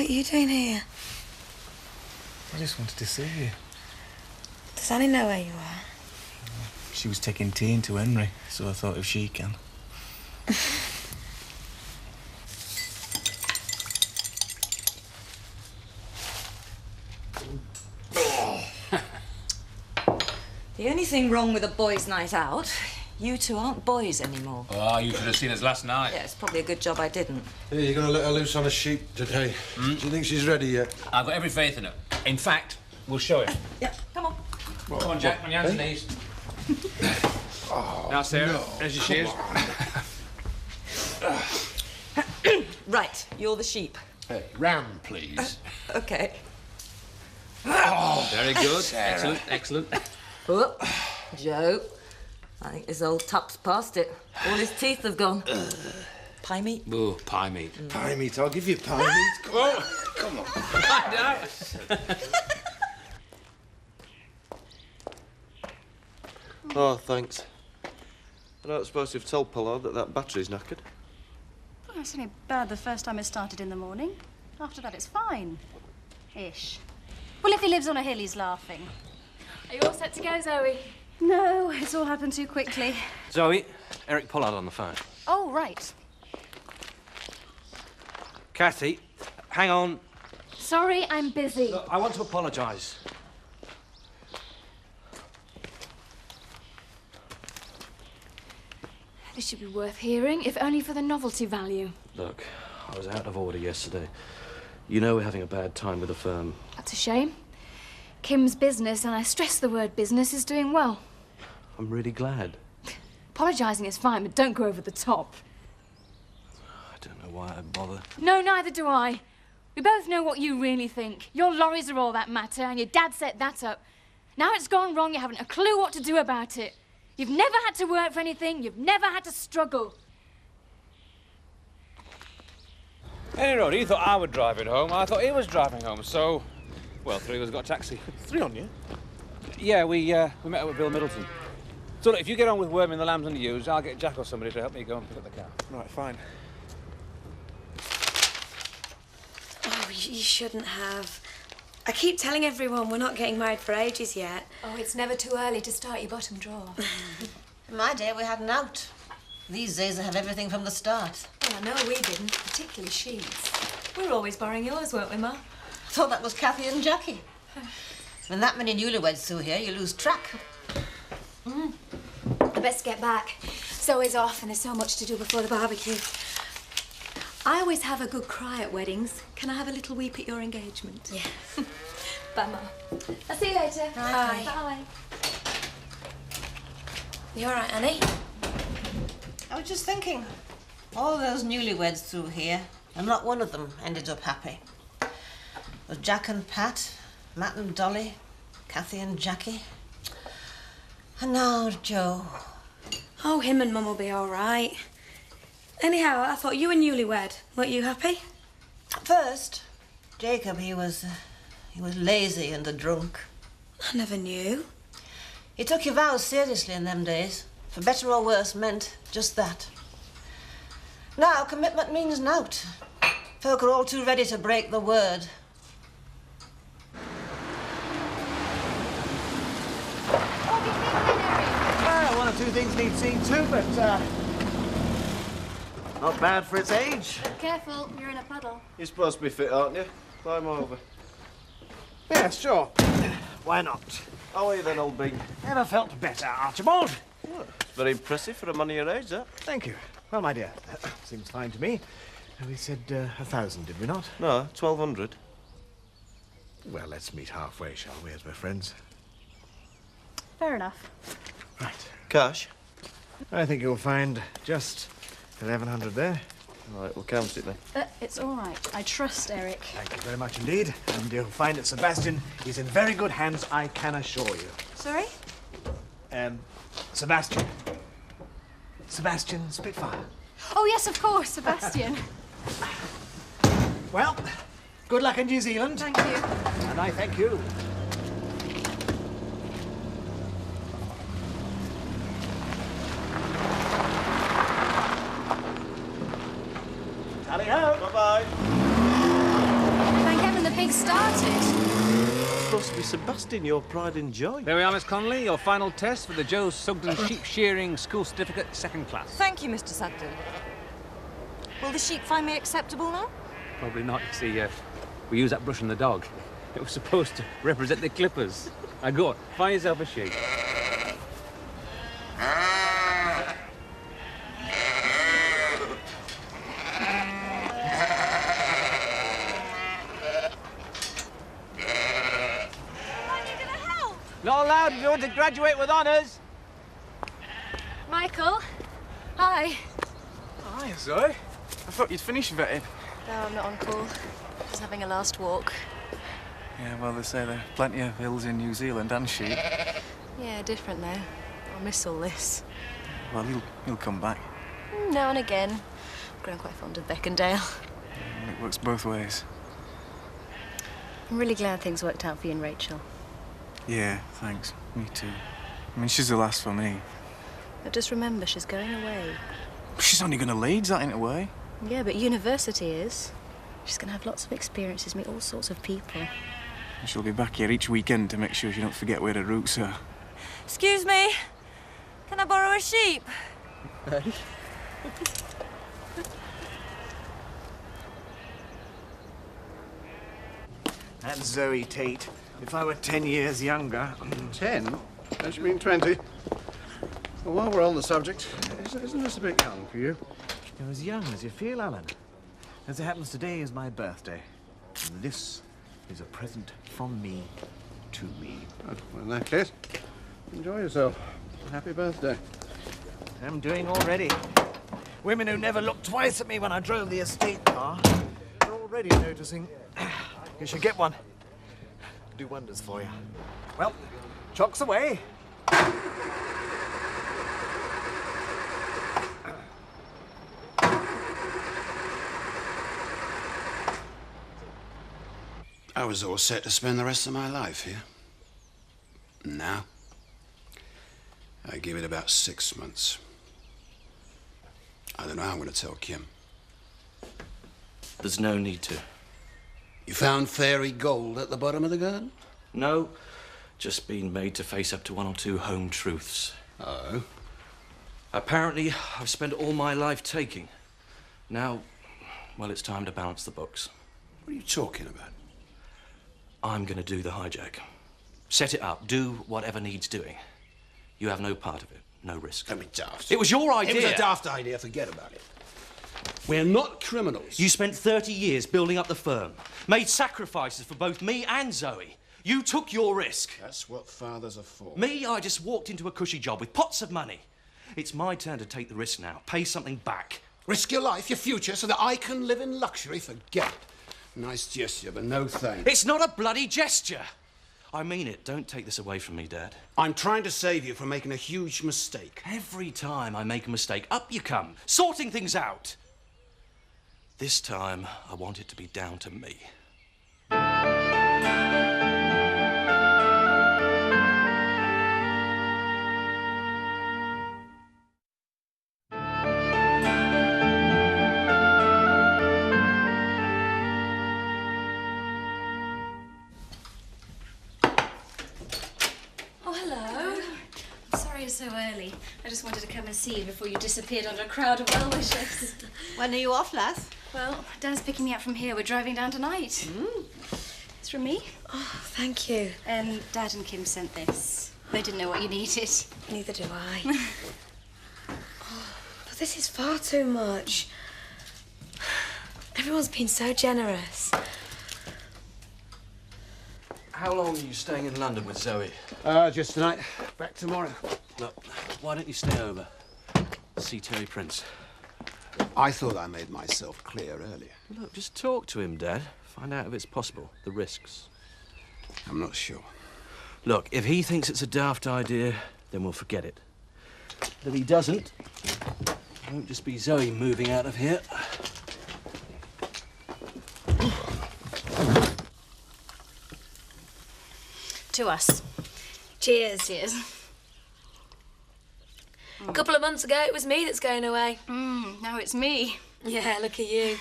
What are you doing here? I just wanted to see you. Does Annie know where you are? She was taking tea into Henry, so I thought if she can. The only thing wrong with a boys' night out, you two aren't boys anymore. Oh, you should have seen us last night. Yeah, it's probably a good job I didn't. Yeah, you're going to let her loose on a sheep today. Do you think she's ready yet? I've got every faith in her. In fact, we'll show her. Yeah, come on. Come on, Jack, on your hands and knees. Now, Sarah, there's your shears. Right, you're the sheep. Hey, ram, please. Okay. Very good. Excellent, excellent. Oh, Joe. I think this old tup's past it. All his teeth have gone. Pie meat? Oh, pie meat. Pie meat, I'll give you pie meat. Come on. I know. Oh, thanks. I don't suppose you've told Pollard that battery's knackered? Well, it's only bad the first time it started in the morning. After that, it's fine. Ish. Well, if he lives on a hill, he's laughing. Are you all set to go, Zoe? No, it's all happened too quickly. Zoe, Eric Pollard on the phone. Oh, right. Kathy, hang on. Sorry, I'm busy. Look, I want to apologise. This should be worth hearing, if only for the novelty value. Look, I was out of order yesterday. You know we're having a bad time with the firm. That's a shame. Kim's business, and I stress the word business, is doing well. I'm really glad. Apologising is fine, but don't go over the top. I don't know why I bother. No, neither do I. We both know what you really think. Your lorries are all that matter, and your dad set that up. Now it's gone wrong, you haven't a clue what to do about it. You've never had to work for anything, you've never had to struggle. Anyway, he thought I would drive it home. I thought he was driving home, so... Well, three of us got a taxi. Three on you? Yeah, we met up with Bill Middleton. So, look, if you get on with worming the lambs and the ewes, I'll get Jack or somebody to help me go and pick up the car. Right, fine. Oh, you shouldn't have. I keep telling everyone we're not getting married for ages yet. Oh, it's never too early to start your bottom drawer. In my day, we had an out. These days, they have everything from the start. Well, I know we didn't, particularly sheets. We were always borrowing yours, weren't we, Ma? I thought that was Kathy and Jackie. When that many newlyweds through here, you lose track. I best get back. Zoe's off and there's so much to do before the barbecue. I always have a good cry at weddings. Can I have a little weep at your engagement? Yeah. Bye, Ma. I'll see you later. Bye. Bye. You all right, Annie? I was just thinking, all those newlyweds through here, and not one of them ended up happy. It was Jack and Pat, Matt and Dolly, Kathy and Jackie. And now Joe. Oh, him and Mum will be all right. Anyhow, I thought you were newlywed. Weren't you happy? At first, Jacob, he was lazy and a drunk. I never knew. He took your vows seriously in them days. For better or worse meant just that. Now, commitment means nought. Folk are all too ready to break the word. Well, one or two things need seeing too, but not bad for its age. Careful, you're in a puddle. You're supposed to be fit, aren't you? Climb over. Yeah, sure. Why not? How are you then, old bean? Never felt better, Archibald. Well, it's very impressive for a man of your age, that. Thank you. Well, my dear, seems fine to me. We said 1,000, did we not? No, 1,200. Well, let's meet halfway, shall we, as we're friends? Fair enough. Right. Cash? I think you'll find just 1,100 there. All right, we'll count it then. It's all right. I trust Eric. Thank you very much indeed. And you'll find that Sebastian is in very good hands, I can assure you. Sorry? Sebastian. Sebastian Spitfire. Oh, yes, of course, Sebastian. Well, good luck in New Zealand. Thank you. And I thank you. Tally ho! Bye-bye. supposed to be Sebastian, your pride and joy. There we are, Miss Connolly. Your final test for the Joe Sugden Sheep Shearing School Certificate, 2nd class. Thank you, Mr. Sugden. Will the sheep find me acceptable now? Probably not. You see, we use that brush on the dog. It was supposed to represent the clippers. Now go on, find yourself a sheep. Not allowed if you want to graduate with honours. Michael, hi. Hi, Zoe. I thought you'd finished vetting. No, I'm not on call. Just having a last walk. Yeah, well, they say there are plenty of hills in New Zealand and sheep. Yeah, different there. I'll miss all this. Well, you'll come back. Now and again. I've grown quite fond of Emmerdale. It works both ways. I'm really glad things worked out for you and Rachel. Yeah, thanks. Me too. I mean, she's the last for me. But just remember, she's going away. She's only going to Leeds, that ain't a way. Yeah, but university is. She's going to have lots of experiences, meet all sorts of people. And she'll be back here each weekend to make sure she don't forget where her roots are. Excuse me. Can I borrow a sheep? That's Zoe Tate. If I were 10 years younger... 10? Don't you mean 20? Well, while we're on the subject, isn't this a bit young for you? You're as young as you feel, Alan. As it happens, today is my birthday. And this is a present from me to me. Well, in that case, enjoy yourself. Happy birthday. I'm doing already. Women who never looked twice at me when I drove the estate car are already noticing. You should get one. Do wonders for you. Well, chocks away. I was all set to spend the rest of my life here. Now, I give it about 6 months. I don't know how I'm going to tell Kim. There's no need to. You found fairy gold at the bottom of the garden? No, just been made to face up to one or two home truths. Oh? Apparently, I've spent all my life taking. Now, well, it's time to balance the books. What are you talking about? I'm going to do the hijack. Set it up, do whatever needs doing. You have no part of it, no risk. Don't be daft. It was your idea. It was a daft idea, forget about it. We're not criminals. You spent 30 years building up the firm, made sacrifices for both me and Zoe. You took your risk. That's what fathers are for. Me, I just walked into a cushy job with pots of money. It's my turn to take the risk now, pay something back. Risk your life, your future, so that I can live in luxury? Forget it. Nice gesture, but no thanks. It's not a bloody gesture. I mean it. Don't take this away from me, Dad. I'm trying to save you from making a huge mistake. Every time I make a mistake, up you come, sorting things out. This time, I want it to be down to me. So early. I just wanted to come and see you before you disappeared under a crowd of well-wishers. When are you off, lass? Well, Dad's picking me up from here. We're driving down tonight. It's from me. Oh, thank you. Dad and Kim sent this. They didn't know what you needed. Neither do I. But this is far too much. Everyone's been so generous. How long are you staying in London with Zoe? Just tonight. Back tomorrow. Look, why don't you stay over? See Terry Prince. I thought I made myself clear earlier. Look, just talk to him, Dad. Find out if it's possible, the risks. I'm not sure. Look, if he thinks it's a daft idea, then we'll forget it. But if he doesn't, it won't just be Zoe moving out of here. To us. Cheers. Cheers. A couple of months ago, it was me that's going away. Now it's me. Yeah, look at you.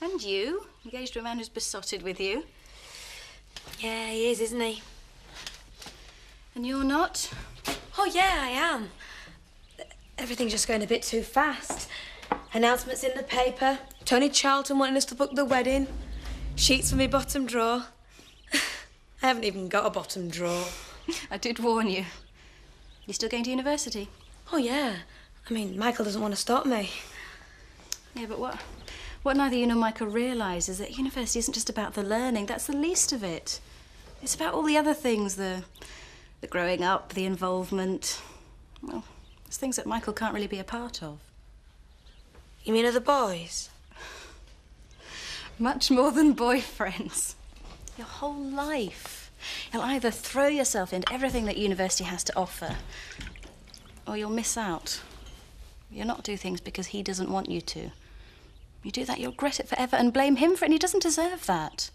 And you, engaged to a man who's besotted with you. Yeah, he is, isn't he? And you're not? Oh, yeah, I am. Everything's just going a bit too fast. Announcements in the paper. Tony Charlton wanting us to book the wedding. Sheets for me bottom drawer. I haven't even got a bottom drawer. I did warn you. You still going to university? Oh, yeah. I mean, Michael doesn't want to stop me. Yeah, but what neither you nor Michael realise is that university isn't just about the learning. That's the least of it. It's about all the other things, the growing up, the involvement. Well, it's things that Michael can't really be a part of. You mean other boys? Much more than boyfriends. Your whole life. You'll either throw yourself into everything that university has to offer, or you'll miss out. You'll not do things because he doesn't want you to. You do that, you'll regret it forever and blame him for it, and he doesn't deserve that.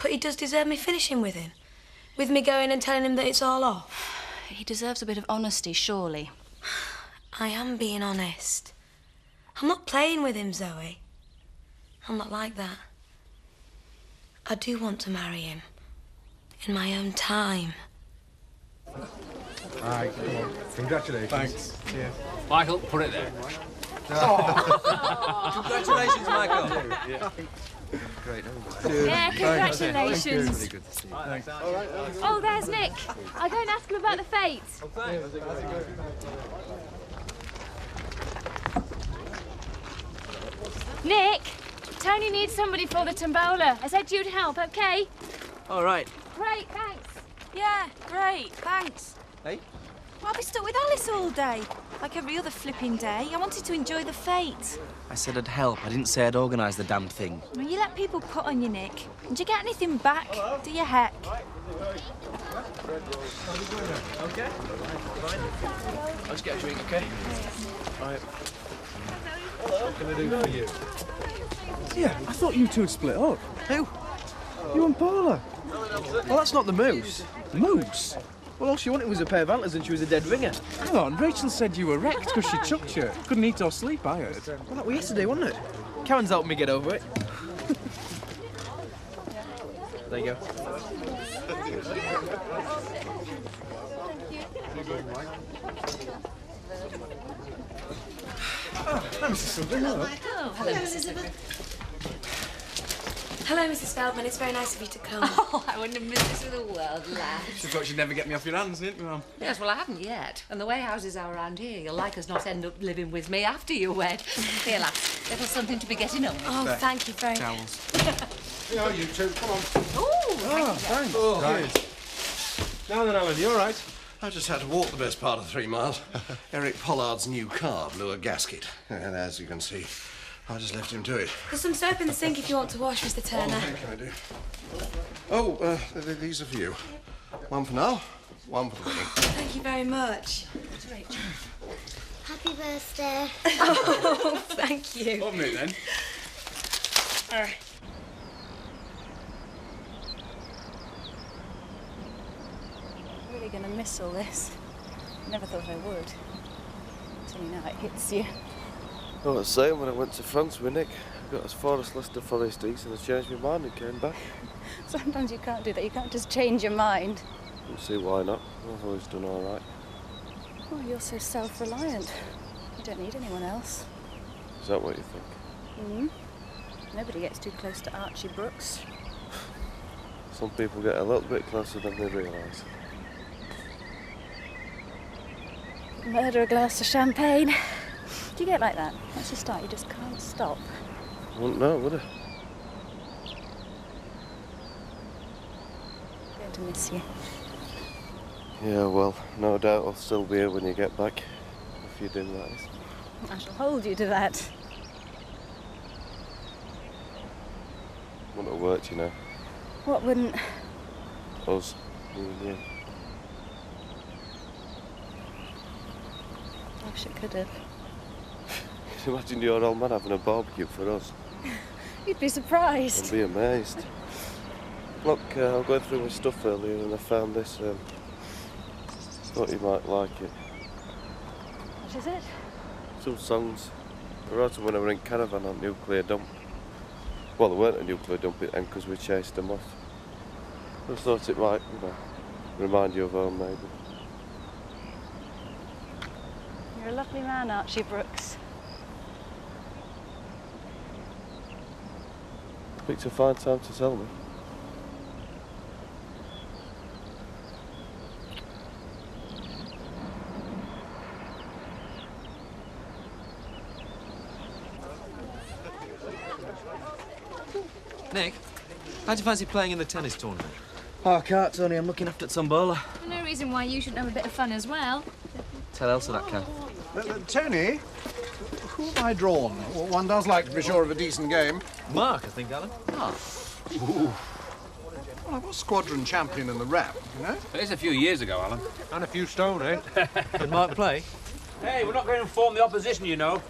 But he does deserve me finishing with him. With me going and telling him that it's all off. He deserves a bit of honesty, surely. I am being honest. I'm not playing with him, Zoe. I'm not like that. I do want to marry him. In my own time. All right, come on. Congratulations. Thanks. Yeah. Michael, put it there. Congratulations, Michael. Yeah. Great. Yeah, congratulations. Really good to see you. Oh, there's Nick. I'll go and ask him about the fate. Nick, Tony needs somebody for the tombola. I said you'd help, okay? All right. Great, thanks. Yeah, great, thanks. Hey? Well, I'll be stuck with Alice all day. Like every other flipping day. I wanted to enjoy the fete. I said I'd help. I didn't say I'd organise the damn thing. Well, you let people put on you, Nick. Did you get anything back? Do you heck? Okay. I'll just get a drink, okay? Right. What can I do for you? Yeah, I thought you two had split up. Who? You and Paula. Well, that's not the moose. Moose? Well, all she wanted was a pair of antlers and she was a dead ringer. Hang on, Rachel said you were wrecked because she chucked you. Couldn't eat or sleep, I heard. Well, that was yesterday, wasn't it? Karen's helping me get over it. There you go. Oh, hello, Mrs. Hello, Mrs. Feldman. It's very nice of you to come. Oh, I wouldn't have missed this for the world, lad. She thought she'd never get me off your hands, didn't you, Mum? Yes, well, I haven't yet. And the way houses are around here, you'll like us not end up living with me after you're wed. Here, lad, little something to be getting on with. Oh, There. thank you very much. Towels. Here you two, come on. Oh, Thanks. Oh, Right. Now then, Alan, you all right? I just had to walk the best part of 3 miles. Eric Pollard's new car blew a gasket. And as you can see, I just left him to it. There's some soap in the sink if you want to wash, Mr. Turner. I do. Oh, these are for you. One for now, one for the wedding. Thank you very much. Happy birthday. Oh, thank you. Open it then. All right. I'm really going to miss all this. Never thought I would. Until now it hits you. I was saying when I went to France with Nick, I got as far as Leicester Forest East and I changed my mind and came back. Sometimes you can't do that. You can't just change your mind. Don't see why not. I've always done all right. Oh, you're so self-reliant. You don't need anyone else. Is that what you think? Nobody gets too close to Archie Brooks. Some people get a little bit closer than they realise. Murder a glass of champagne. Do you get like that? Once you start, you just can't stop. I wouldn't know, would I? I'm going to miss you. Yeah, well, no doubt I'll still be here when you get back. If you do, that is. I shall hold you to that. Wouldn't have worked, you know. What wouldn't? Us, you and you. I wish it could have. Imagine your old man having a barbecue for us. You'd be surprised. I'd be amazed. Look, I was going through my stuff earlier and I found this. Thought you might like it. What is it? Some songs. I wrote them when I were in caravan on nuclear dump. Well, there weren't a nuclear dump at the end because we chased them off. I just thought it might, you know, remind you of home, maybe. You're a lovely man, Archie Brooks. Picked a fine time to tell me. Nick, how'd you fancy playing in the tennis tournament? Oh, I can't, Tony. I'm looking after Tombola. No reason why you shouldn't have a bit of fun as well. Tell Elsa that, Kath. Tony, who have I drawn? Well, one does like to be sure of a decent game. Mark, I think, Alan. Ah. Well, I was squadron champion in the rap, you know? It is a few years ago, Alan. And a few stone, eh? Can Mark play? Hey, we're not going to inform the opposition, you know.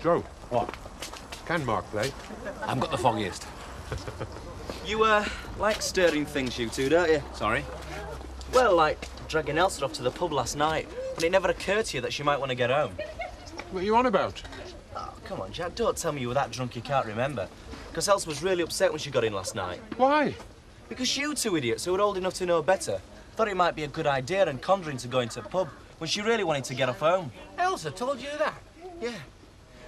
Joe. What? Can Mark play? I haven't got the foggiest. You, like stirring things, you two, don't you? Sorry? Well, like dragging Elsa off to the pub last night, and it never occurred to you that she might want to get home. What are you on about? Oh, come on, Jack, don't tell me you were that drunk you can't remember. Because Elsa was really upset when she got in last night. Why? Because you two idiots who were old enough to know better thought it might be a good idea and conjuring to go into a pub when she really wanted to get off home. Elsa told you that? Yeah.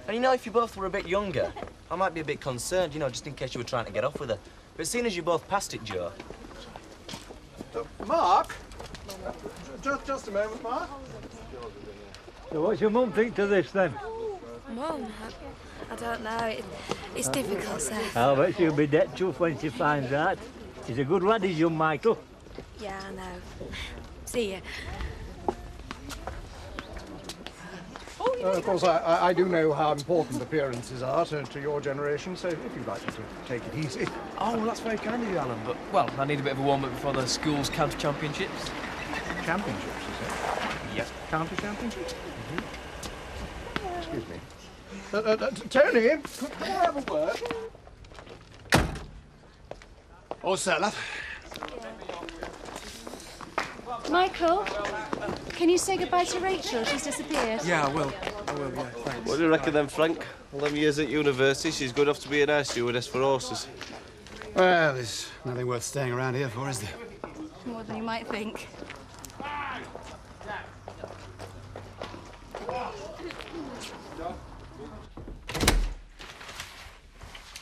And you know, if you both were a bit younger, I might be a bit concerned, you know, just in case you were trying to get off with her. But seeing as you both passed it, Joe... Mark? Just a moment, Mark. So what's your mum think to this, then? Mum? I don't know. It's difficult, Seth. I'll bet she'll be dead chuffed when she finds out. He's a good lad, is young Michael. Yeah, I know. See ya. Of course, I do know how important appearances are to your generation, so if you'd like to take it easy. Oh, well, that's very kind of you, Alan, but, well, I need a bit of a warm-up before the school's county championships. Championships, you say? Yep. County championships? Excuse me. Tony, could I have a word? All set, love. Michael, can you say goodbye to Rachel? She's disappeared. Yeah, I will, yeah, thanks. What do you reckon then, Frank? All them years at university, she's good enough to be an air stewardess for horses. Well, there's nothing worth staying around here for, is there? More than you might think.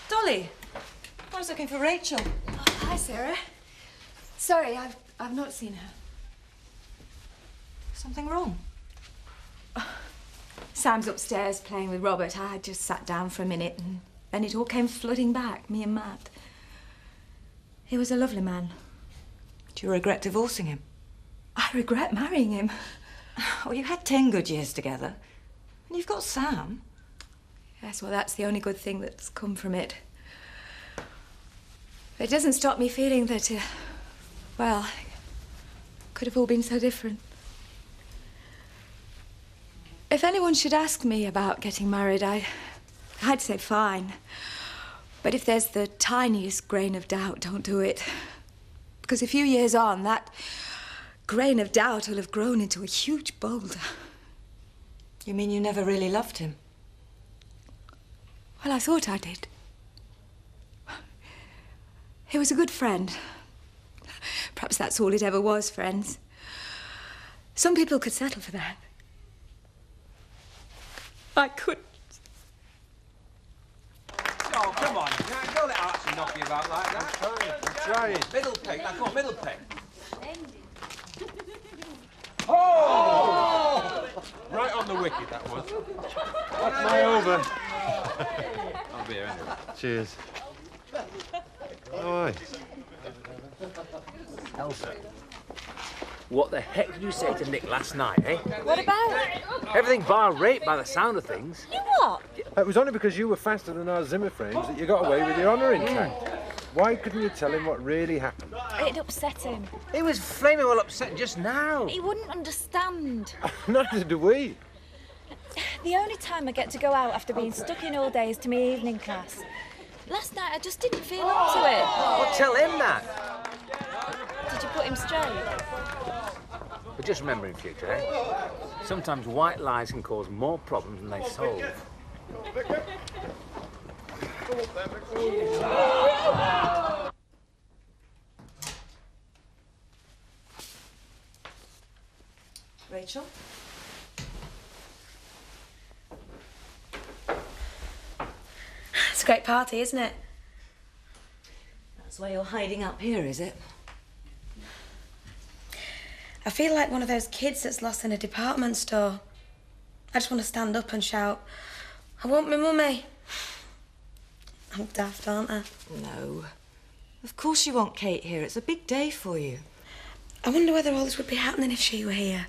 Dolly, I was looking for Rachel. Oh, hi, Sarah. Sorry, I've not seen her. Something wrong? Sam's upstairs playing with Robert. I just sat down for a minute and then it all came flooding back, me and Matt. He was a lovely man. Do you regret divorcing him? I regret marrying him. Well, you had 10 good years together. And you've got Sam. Yes, well, that's the only good thing that's come from it. It doesn't stop me feeling that, well, could have all been so different. If anyone should ask me about getting married, I'd say fine. But if there's the tiniest grain of doubt, don't do it. Because a few years on, that grain of doubt will have grown into a huge boulder. You mean you never really loved him? Well, I thought I did. He was a good friend. Perhaps that's all it ever was, friends. Some people could settle for that. I couldn't. Oh, come on. Don't let Archie knock you about like that. I'm trying. Middle peg. Now, come on, middle peg. Oh! Right on the wicket, that was. That's my over. I'll be here anyway. Cheers. Aye. Elsa, what the heck did you say to Nick last night, eh? What about? Everything bar rape by the sound of things. You what? It was only because you were faster than our Zimmer frames that you got away with your honour intact. Why couldn't you tell him what really happened? It upset him. He was flaming well upset just now. He wouldn't understand. Neither do we. The only time I get to go out after being stuck in all day is to my evening class. Last night I just didn't feel up to it. Well, tell him that. Did you put him straight? But just remember in future, eh? Sometimes white lies can cause more problems than they solve. Rachel? It's a great party, isn't it? That's why you're hiding up here, is it? I feel like one of those kids that's lost in a department store. I just want to stand up and shout, I want my mummy. I'm daft, aren't I? No. Of course you want Kate here. It's a big day for you. I wonder whether all this would be happening if she were here.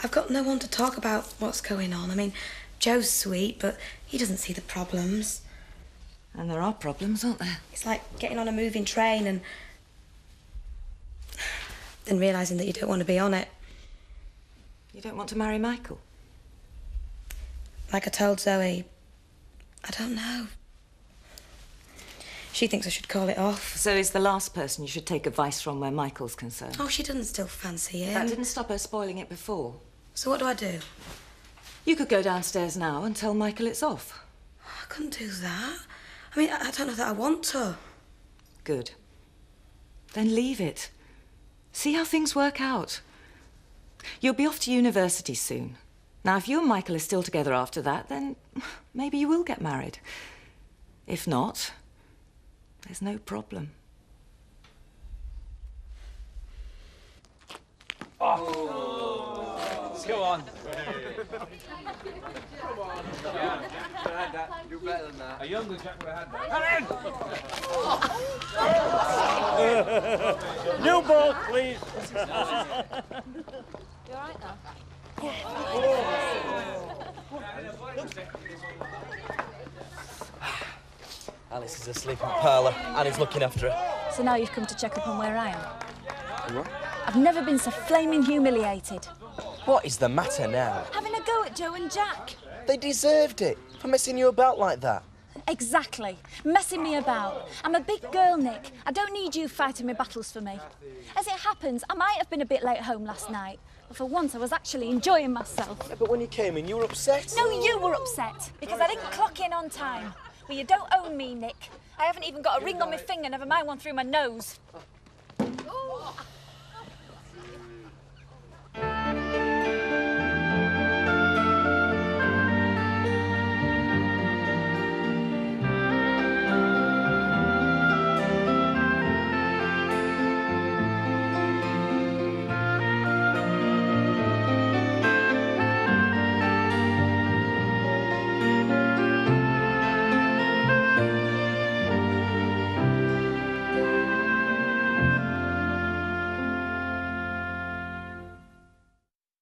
I've got no one to talk about what's going on. I mean, Joe's sweet, but he doesn't see the problems. And there are problems, aren't there? It's like getting on a moving train and then realising that you don't want to be on it. You don't want to marry Michael? Like I told Zoe, I don't know. She thinks I should call it off. Zoe's the last person you should take advice from where Michael's concerned. Oh, she doesn't still fancy him. That didn't stop her spoiling it before. So what do I do? You could go downstairs now and tell Michael it's off. I couldn't do that. I mean, I don't know that I want to. Good. Then leave it. See how things work out. You'll be off to university soon. Now, if you and Michael are still together after that, then maybe you will get married. If not, there's no problem. Oh. Go on. Do better than that. A younger chap would have had that. New ball, please. You all right now? Alice is asleep in the parlour and he's looking after her. So now you've come to check up on where I am? What? I've never been so flaming humiliated. What is the matter now? Having a go at Joe and Jack. They deserved it for messing you about like that. Exactly. Messing me about. I'm a big girl, Nick. I don't need you fighting my battles for me. As it happens, I might have been a bit late home last night. But for once, I was actually enjoying myself. Yeah, but when you came in, you were upset. No, you were upset. Because I didn't clock in on time. Well, you don't own me, Nick. I haven't even got a ring on my finger, never mind one through my nose. Oh.